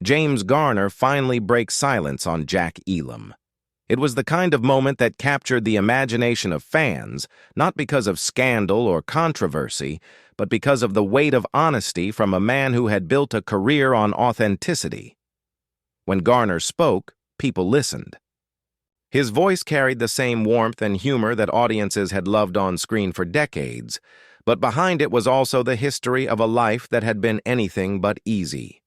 James Garner finally breaks silence on Jack Elam. It was the kind of moment that captured the imagination of fans, not because of scandal or controversy, but because of the weight of honesty from a man who had built a career on authenticity. When Garner spoke, people listened. His voice carried the same warmth and humor that audiences had loved on screen for decades, but behind it was also the history of a life that had been anything but easy.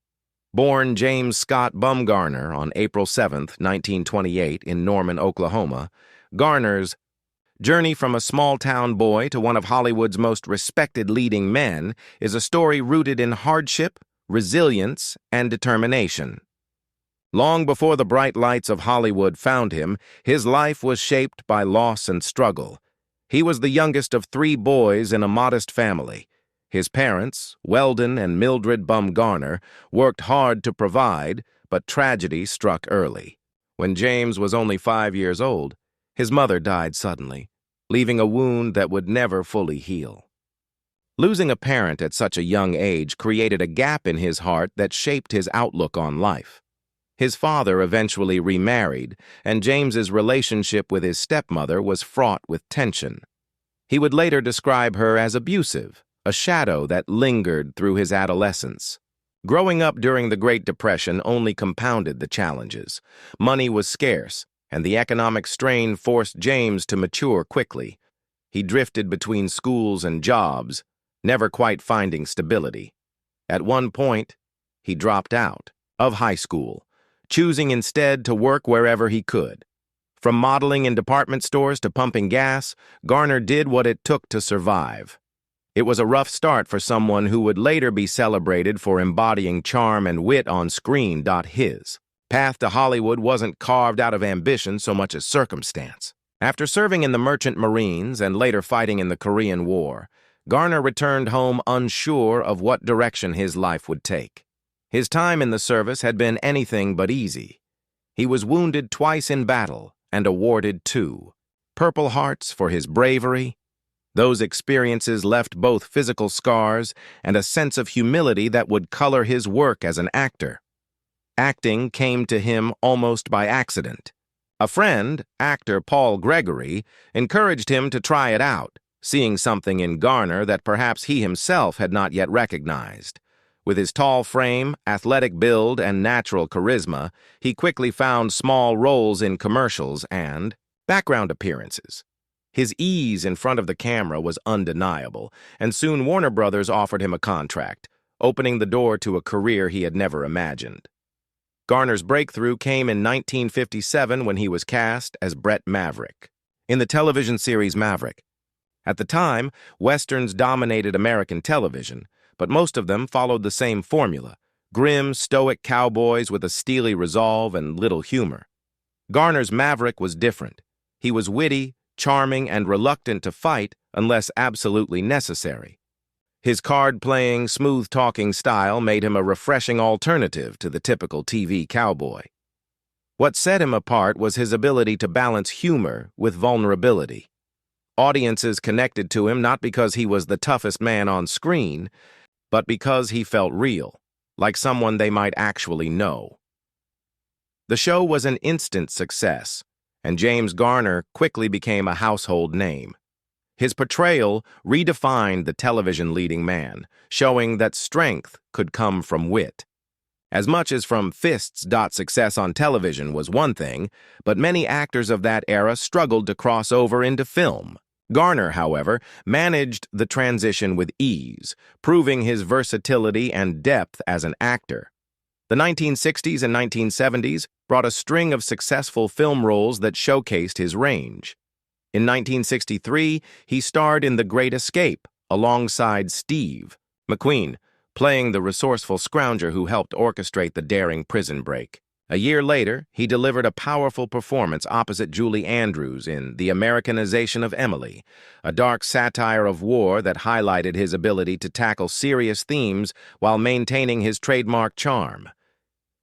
Born James Scott Bumgarner on April 7, 1928, in Norman, Oklahoma, Garner's journey from a small-town boy to one of Hollywood's most respected leading men is a story rooted in hardship, resilience, and determination. Long before the bright lights of Hollywood found him, his life was shaped by loss and struggle. He was the youngest of 3 boys in a modest family. His parents, Weldon and Mildred Bumgarner, worked hard to provide, but tragedy struck early. When James was only 5 years old, his mother died suddenly, leaving a wound that would never fully heal. Losing a parent at such a young age created a gap in his heart that shaped his outlook on life. His father eventually remarried, and James's relationship with his stepmother was fraught with tension. He would later describe her as abusive, a shadow that lingered through his adolescence. Growing up during the Great Depression only compounded the challenges. Money was scarce, and the economic strain forced James to mature quickly. He drifted between schools and jobs, never quite finding stability. At one point, he dropped out of high school, choosing instead to work wherever he could. From modeling in department stores to pumping gas, Garner did what it took to survive. It was a rough start for someone who would later be celebrated for embodying charm and wit on screen. His path to Hollywood wasn't carved out of ambition so much as circumstance. After serving in the Merchant Marines and later fighting in the Korean War, Garner returned home unsure of what direction his life would take. His time in the service had been anything but easy. He was wounded twice in battle and awarded 2 Purple Hearts for his bravery. Those experiences left both physical scars and a sense of humility that would color his work as an actor. Acting came to him almost by accident. A friend, actor Paul Gregory, encouraged him to try it out, seeing something in Garner that perhaps he himself had not yet recognized. With his tall frame, athletic build, and natural charisma, he quickly found small roles in commercials and background appearances. His ease in front of the camera was undeniable, and soon Warner Brothers offered him a contract, opening the door to a career he had never imagined. Garner's breakthrough came in 1957 when he was cast as Brett Maverick in the television series Maverick. At the time, Westerns dominated American television, but most of them followed the same formula: grim, stoic cowboys with a steely resolve and little humor. Garner's Maverick was different. He was witty, charming, and reluctant to fight unless absolutely necessary. His card-playing, smooth-talking style made him a refreshing alternative to the typical TV cowboy. What set him apart was his ability to balance humor with vulnerability. Audiences connected to him not because he was the toughest man on screen, but because he felt real, like someone they might actually know. The show was an instant success, and James Garner quickly became a household name. His portrayal redefined the television leading man, showing that strength could come from wit. As much as from fists. Success on television was one thing, but many actors of that era struggled to cross over into film. Garner, however, managed the transition with ease, proving his versatility and depth as an actor. The 1960s and 1970s brought a string of successful film roles that showcased his range. In 1963, he starred in The Great Escape alongside Steve McQueen, playing the resourceful scrounger who helped orchestrate the daring prison break. A year later, he delivered a powerful performance opposite Julie Andrews in The Americanization of Emily, a dark satire of war that highlighted his ability to tackle serious themes while maintaining his trademark charm.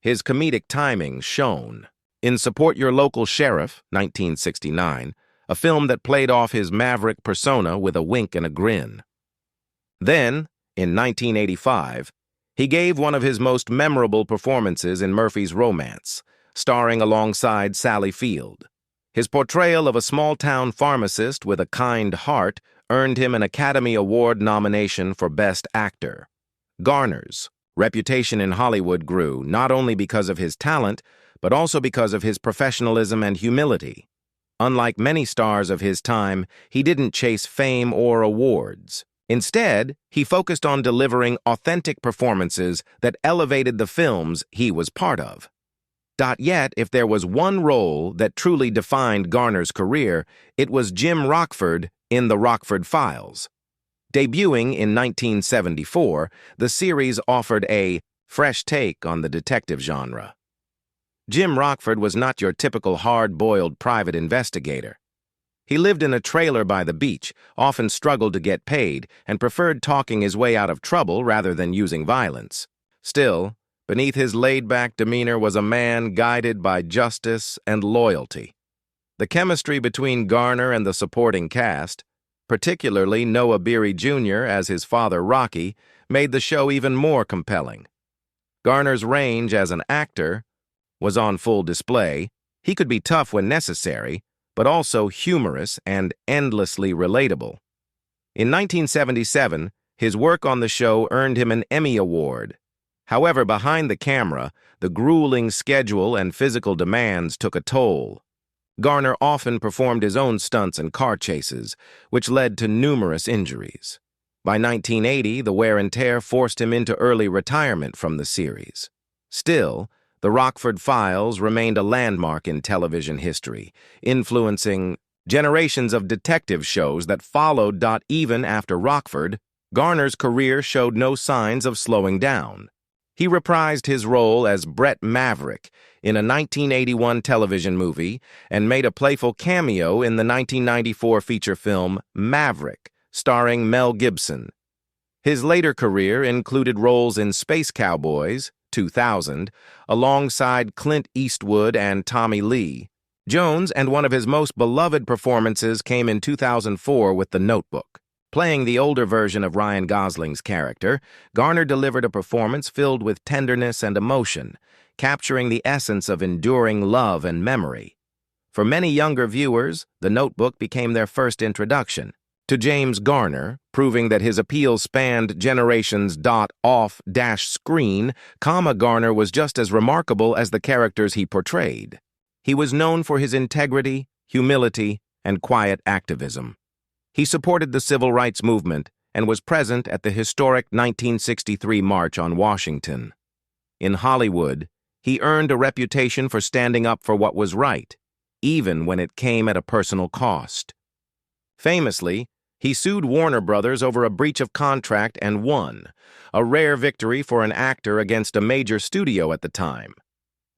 His comedic timing shone. In Support Your Local Sheriff, 1969, a film that played off his maverick persona with a wink and a grin. Then, in 1985, He gave one of his most memorable performances in Murphy's Romance, starring alongside Sally Field. His portrayal of a small-town pharmacist with a kind heart earned him an Academy Award nomination for Best Actor. Garner's reputation in Hollywood grew not only because of his talent, but also because of his professionalism and humility. Unlike many stars of his time, he didn't chase fame or awards. Instead, he focused on delivering authentic performances that elevated the films he was part of. Yet, if there was one role that truly defined Garner's career, it was Jim Rockford in The Rockford Files. Debuting in 1974, the series offered a fresh take on the detective genre. Jim Rockford was not your typical hard-boiled private investigator. He lived in a trailer by the beach, often struggled to get paid, and preferred talking his way out of trouble rather than using violence. Still, beneath his laid-back demeanor was a man guided by justice and loyalty. The chemistry between Garner and the supporting cast, particularly Noah Beery Jr. as his father Rocky, made the show even more compelling. Garner's range as an actor was on full display. He could be tough when necessary, but also humorous and endlessly relatable. In 1977, his work on the show earned him an Emmy Award. However, behind the camera, the grueling schedule and physical demands took a toll. Garner often performed his own stunts and car chases, which led to numerous injuries. By 1980, the wear and tear forced him into early retirement from the series. Still, The Rockford Files remained a landmark in television history, influencing generations of detective shows that followed. Even after Rockford, Garner's career showed no signs of slowing down. He reprised his role as Brett Maverick in a 1981 television movie and made a playful cameo in the 1994 feature film Maverick, starring Mel Gibson. His later career included roles in Space Cowboys, 2000, alongside Clint Eastwood and Tommy Lee Jones, and one of his most beloved performances came in 2004 with The Notebook. Playing the older version of Ryan Gosling's character, Garner delivered a performance filled with tenderness and emotion, capturing the essence of enduring love and memory. For many younger viewers, The Notebook became their first introduction to James Garner, proving that his appeal spanned generations. Off-screen, Garner was just as remarkable as the characters he portrayed. He was known for his integrity, humility, and quiet activism. He supported the civil rights movement and was present at the historic 1963 March on Washington. In Hollywood, he earned a reputation for standing up for what was right, even when it came at a personal cost. Famously, he sued Warner Brothers over a breach of contract and won, a rare victory for an actor against a major studio at the time.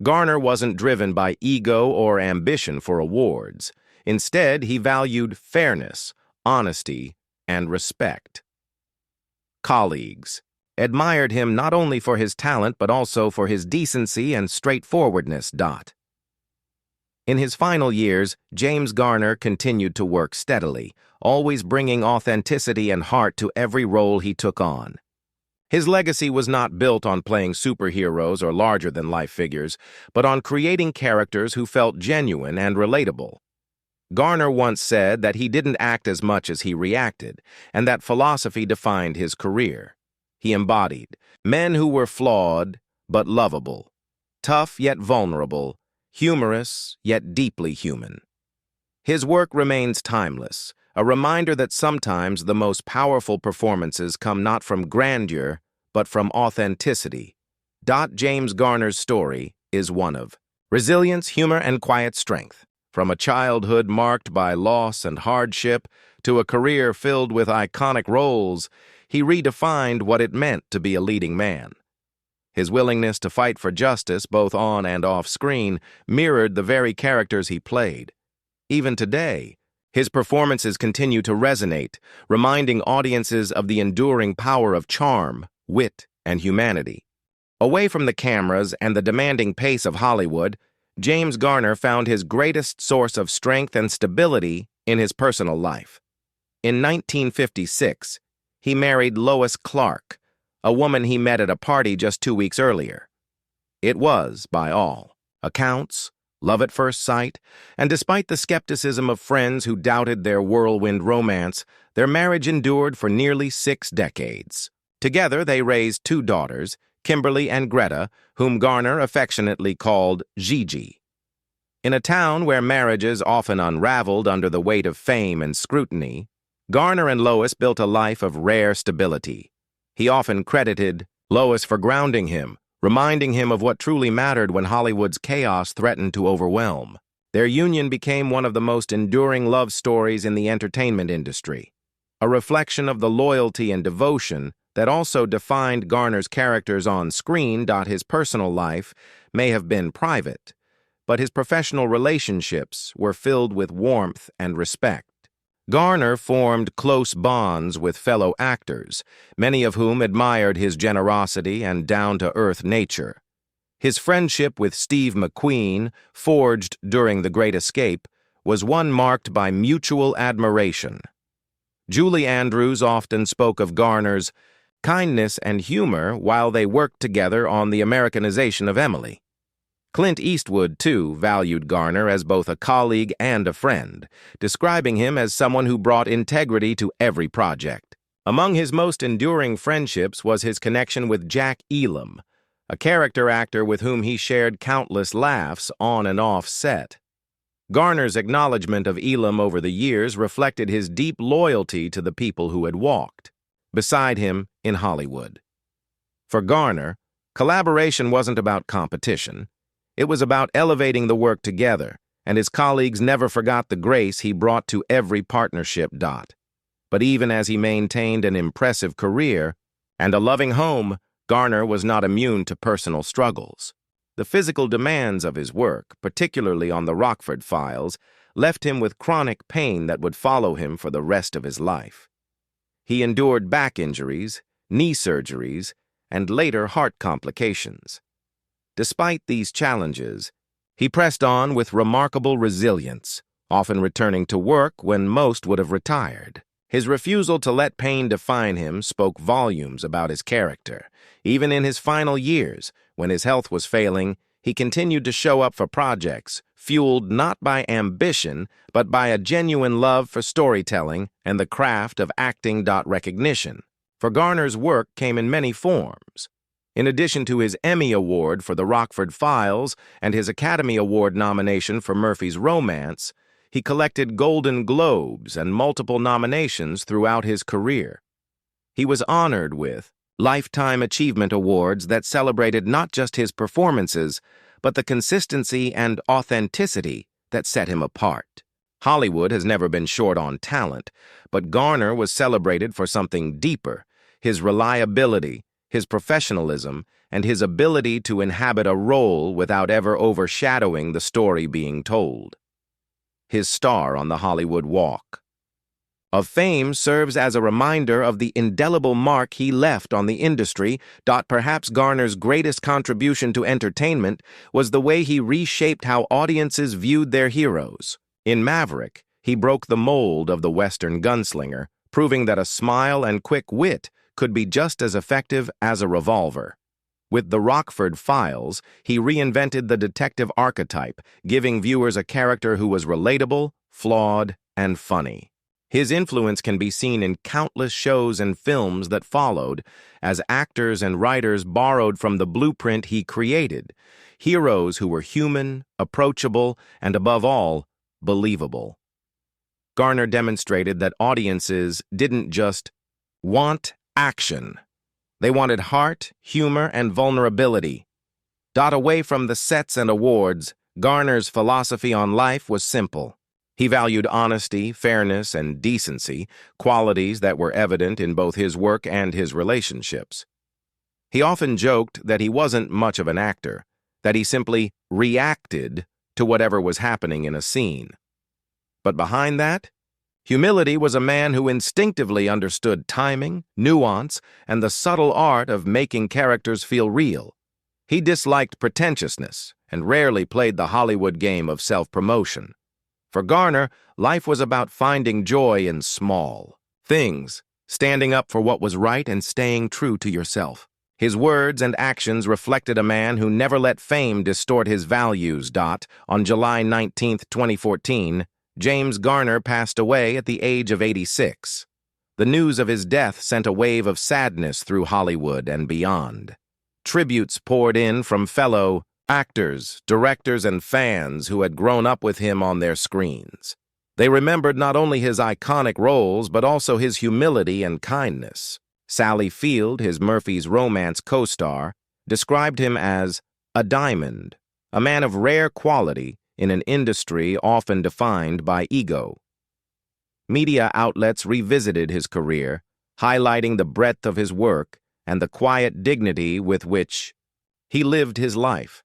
Garner wasn't driven by ego or ambition for awards. Instead, he valued fairness, honesty, and respect. Colleagues admired him not only for his talent but also for his decency and straightforwardness. In his final years, James Garner continued to work steadily, always bringing authenticity and heart to every role he took on. His legacy was not built on playing superheroes or larger-than-life figures, but on creating characters who felt genuine and relatable. Garner once said that he didn't act as much as he reacted, and that philosophy defined his career. He embodied men who were flawed but lovable, tough yet vulnerable, humorous yet deeply human. His work remains timeless, a reminder that sometimes the most powerful performances come not from grandeur, but from authenticity. James Garner's story is one of resilience, humor, and quiet strength. From a childhood marked by loss and hardship to a career filled with iconic roles, he redefined what it meant to be a leading man. His willingness to fight for justice, both on and off screen, mirrored the very characters he played. Even today, his performances continue to resonate, reminding audiences of the enduring power of charm, wit, and humanity. Away from the cameras and the demanding pace of Hollywood, James Garner found his greatest source of strength and stability in his personal life. In 1956, he married Lois Clark, a woman he met at a party just 2 weeks earlier. It was, by all accounts, love at first sight, and despite the skepticism of friends who doubted their whirlwind romance, their marriage endured for nearly 6 decades. Together, they raised 2 daughters, Kimberly and Greta, whom Garner affectionately called Gigi. In a town where marriages often unraveled under the weight of fame and scrutiny, Garner and Lois built a life of rare stability. He often credited Lois for grounding him, reminding him of what truly mattered when Hollywood's chaos threatened to overwhelm. Their union became one of the most enduring love stories in the entertainment industry, a reflection of the loyalty and devotion that also defined Garner's characters on screen. His personal life may have been private, but his professional relationships were filled with warmth and respect. Garner formed close bonds with fellow actors, many of whom admired his generosity and down-to-earth nature. His friendship with Steve McQueen, forged during The Great Escape, was one marked by mutual admiration. Julie Andrews often spoke of Garner's kindness and humor while they worked together on the Americanization of Emily. Clint Eastwood, too, valued Garner as both a colleague and a friend, describing him as someone who brought integrity to every project. Among his most enduring friendships was his connection with Jack Elam, a character actor with whom he shared countless laughs on and off set. Garner's acknowledgement of Elam over the years reflected his deep loyalty to the people who had walked beside him in Hollywood. For Garner, collaboration wasn't about competition. It was about elevating the work together, and his colleagues never forgot the grace he brought to every partnership. But even as he maintained an impressive career and a loving home, Garner was not immune to personal struggles. The physical demands of his work, particularly on the Rockford Files, left him with chronic pain that would follow him for the rest of his life. He endured back injuries, knee surgeries, and later heart complications. Despite these challenges, he pressed on with remarkable resilience, often returning to work when most would have retired. His refusal to let pain define him spoke volumes about his character. Even in his final years, when his health was failing, he continued to show up for projects, fueled not by ambition, but by a genuine love for storytelling and the craft of acting. Recognition for Garner's work came in many forms. In addition to his Emmy Award for The Rockford Files and his Academy Award nomination for Murphy's Romance, he collected Golden Globes and multiple nominations throughout his career. He was honored with Lifetime Achievement Awards that celebrated not just his performances, but the consistency and authenticity that set him apart. Hollywood has never been short on talent, but Garner was celebrated for something deeper: his reliability, his professionalism, and his ability to inhabit a role without ever overshadowing the story being told. His star on the Hollywood Walk of Fame serves as a reminder of the indelible mark he left on the industry. Perhaps Garner's greatest contribution to entertainment was the way he reshaped how audiences viewed their heroes. In Maverick, he broke the mold of the Western gunslinger, proving that a smile and quick wit could be just as effective as a revolver. With The Rockford Files, he reinvented the detective archetype, giving viewers a character who was relatable, flawed, and funny. His influence can be seen in countless shows and films that followed, as actors and writers borrowed from the blueprint he created: heroes who were human, approachable, and above all, believable. Garner demonstrated that audiences didn't just want action. They wanted heart, humor, and vulnerability. Away from the sets and awards, Garner's philosophy on life was simple. He valued honesty, fairness, and decency, qualities that were evident in both his work and his relationships. He often joked that he wasn't much of an actor, that he simply reacted to whatever was happening in a scene. But behind that, humility was a man who instinctively understood timing, nuance, and the subtle art of making characters feel real. He disliked pretentiousness and rarely played the Hollywood game of self-promotion. For Garner, life was about finding joy in small things, standing up for what was right and staying true to yourself. His words and actions reflected a man who never let fame distort his values. On July 19, 2014, James Garner passed away at the age of 86. The news of his death sent a wave of sadness through Hollywood and beyond. Tributes poured in from fellow actors, directors, and fans who had grown up with him on their screens. They remembered not only his iconic roles, but also his humility and kindness. Sally Field, his Murphy's Romance co-star, described him as a diamond, a man of rare quality in an industry often defined by ego. Media outlets revisited his career, highlighting the breadth of his work and the quiet dignity with which he lived his life.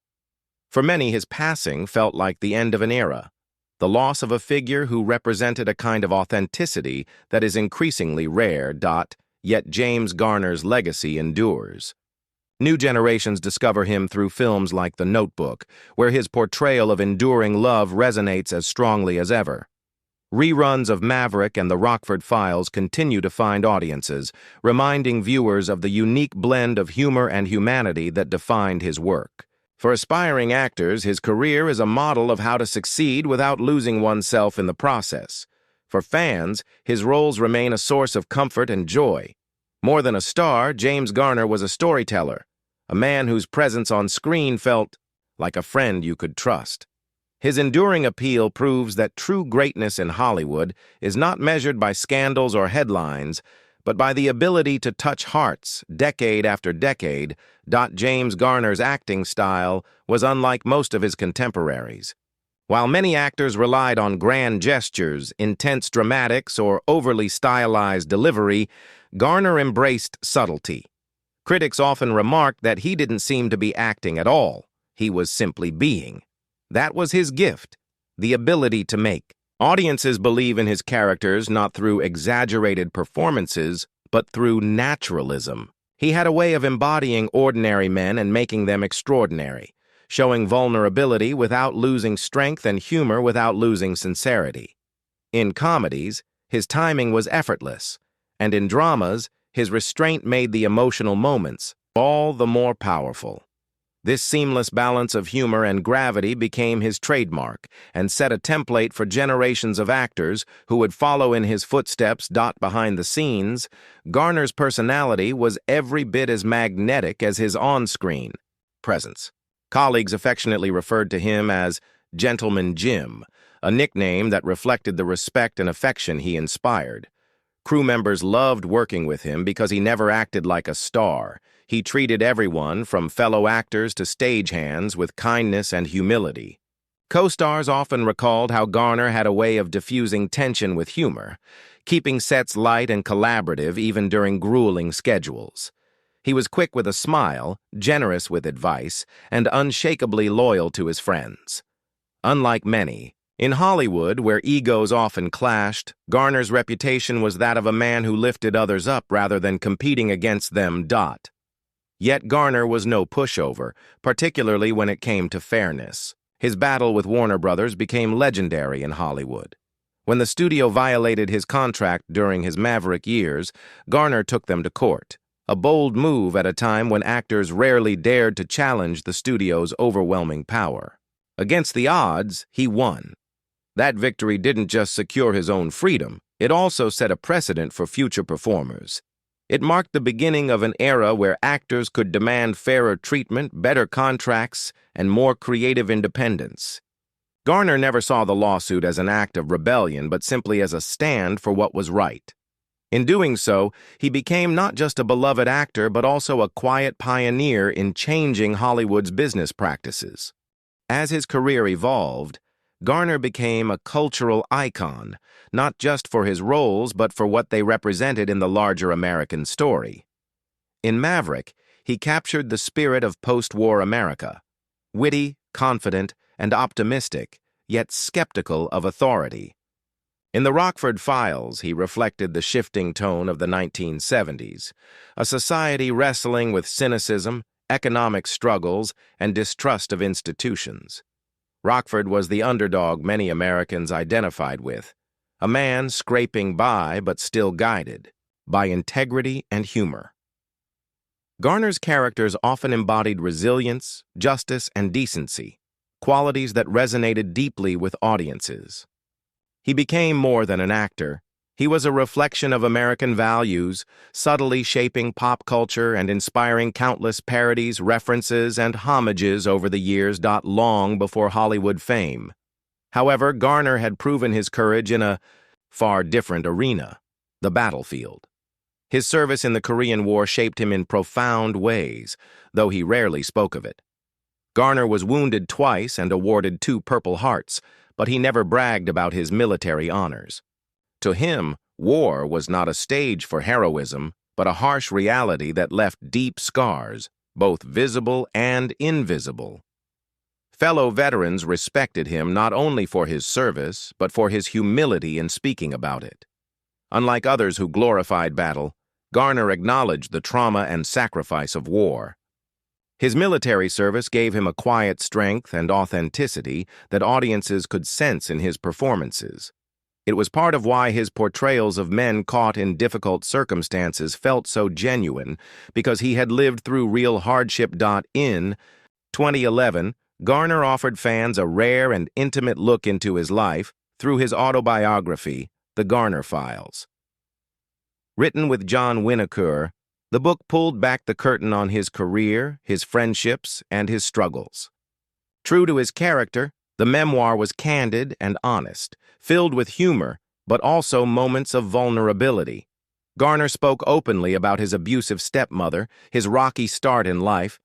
For many, his passing felt like the end of an era, the loss of a figure who represented a kind of authenticity that is increasingly rare. Yet James Garner's legacy endures. New generations discover him through films like The Notebook, where his portrayal of enduring love resonates as strongly as ever. Reruns of Maverick and The Rockford Files continue to find audiences, reminding viewers of the unique blend of humor and humanity that defined his work. For aspiring actors, his career is a model of how to succeed without losing oneself in the process. For fans, his roles remain a source of comfort and joy. More than a star, James Garner was a storyteller, a man whose presence on screen felt like a friend you could trust. His enduring appeal proves that true greatness in Hollywood is not measured by scandals or headlines, but by the ability to touch hearts decade after decade. James Garner's acting style was unlike most of his contemporaries. While many actors relied on grand gestures, intense dramatics, or overly stylized delivery, Garner embraced subtlety. Critics often remarked that he didn't seem to be acting at all. He was simply being. That was his gift, the ability to make. Audiences believe in his characters not through exaggerated performances, but through naturalism. He had a way of embodying ordinary men and making them extraordinary, showing vulnerability without losing strength and humor without losing sincerity. In comedies, his timing was effortless, and in dramas, his restraint made the emotional moments all the more powerful. This seamless balance of humor and gravity became his trademark and set a template for generations of actors who would follow in his footsteps. Behind the scenes, Garner's personality was every bit as magnetic as his on-screen presence. Colleagues affectionately referred to him as Gentleman Jim, a nickname that reflected the respect and affection he inspired. Crew members loved working with him because he never acted like a star. He treated everyone, from fellow actors to stagehands, with kindness and humility. Co-stars often recalled how Garner had a way of diffusing tension with humor, keeping sets light and collaborative even during grueling schedules. He was quick with a smile, generous with advice, and unshakably loyal to his friends. Unlike many, in Hollywood, where egos often clashed, Garner's reputation was that of a man who lifted others up rather than competing against them. Yet Garner was no pushover, particularly when it came to fairness. His battle with Warner Brothers became legendary in Hollywood. When the studio violated his contract during his Maverick years, Garner took them to court, a bold move at a time when actors rarely dared to challenge the studio's overwhelming power. Against the odds, he won. That victory didn't just secure his own freedom, it also set a precedent for future performers. It marked the beginning of an era where actors could demand fairer treatment, better contracts, and more creative independence. Garner never saw the lawsuit as an act of rebellion, but simply as a stand for what was right. In doing so, he became not just a beloved actor, but also a quiet pioneer in changing Hollywood's business practices. As his career evolved, Garner became a cultural icon, not just for his roles, but for what they represented in the larger American story. In Maverick, he captured the spirit of post-war America, witty, confident, and optimistic, yet skeptical of authority. In The Rockford Files, he reflected the shifting tone of the 1970s, a society wrestling with cynicism, economic struggles, and distrust of institutions. Rockford was the underdog many Americans identified with, a man scraping by but still guided. by integrity and humor. Garner's characters often embodied resilience, justice, and decency, qualities that resonated deeply with audiences. He became more than an actor. He was a reflection of American values, subtly shaping pop culture and inspiring countless parodies, references, and homages over the years. Long before Hollywood fame. However, Garner had proven his courage in a far different arena, the battlefield. His service in the Korean War shaped him in profound ways, though he rarely spoke of it. Garner was wounded twice and awarded 2 Purple Hearts, but he never bragged about his military honors. To him, war was not a stage for heroism, but a harsh reality that left deep scars, both visible and invisible. Fellow veterans respected him not only for his service, but for his humility in speaking about it. Unlike others who glorified battle, Garner acknowledged the trauma and sacrifice of war. His military service gave him a quiet strength and authenticity that audiences could sense in his performances. It was part of why his portrayals of men caught in difficult circumstances felt so genuine, because he had lived through real hardship. In 2011, Garner offered fans a rare and intimate look into his life through his autobiography, The Garner Files. Written with John Winokur, the book pulled back the curtain on his career, his friendships, and his struggles. True to his character, the memoir was candid and honest, filled with humor, but also moments of vulnerability. Garner spoke openly about his abusive stepmother, his rocky start in life,